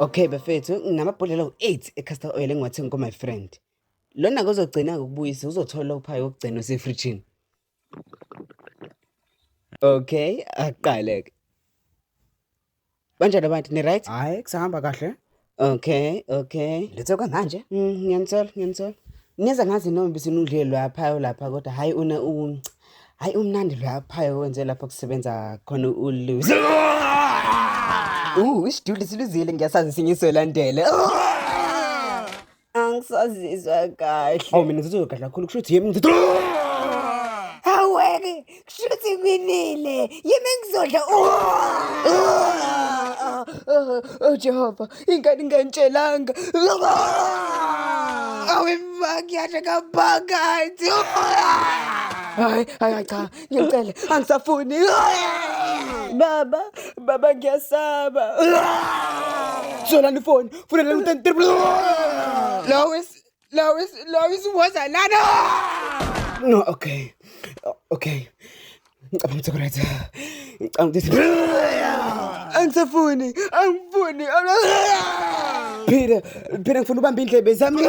Okay bafethu, nginamabhodlela awu-8 e-castor oil engiwathenga my friend. Lona kuzogcina ukubuyisa uzothola uphayo okugcina osefrijini. Okay, aqale-ke. Banjani abantu, ni-right? Hayi kusahamba kahle. Okay. Letho kanganje? Ngiyanithola. Niyeza ngazi noma bisinudlile lapha kodwa hayi hayi umnandi lapha wenze lapha kusebenza khona uLucy. Isiduli siluzile ngiyasazi singisolandele. Angisazizwa kahle. Awu mina ngizizwa kahle kakhulu kusho ukuthi yemi ngithi. Aweke, kushuthi kwinile. Yimi ngizodla. Oh Jehova, ingane ngantshelanga. Awemaki yahle kaphakathi. Hayi cha, ngiyacela, angisafuni. Baba ngiyasaba. Solani phone, fonela u-10. Lois woza lana. No, okay. Ngicabanga ukuthi right. Ngicabanga ukuthi Angifuni. Phela ngifuna ubamba indlebe zami.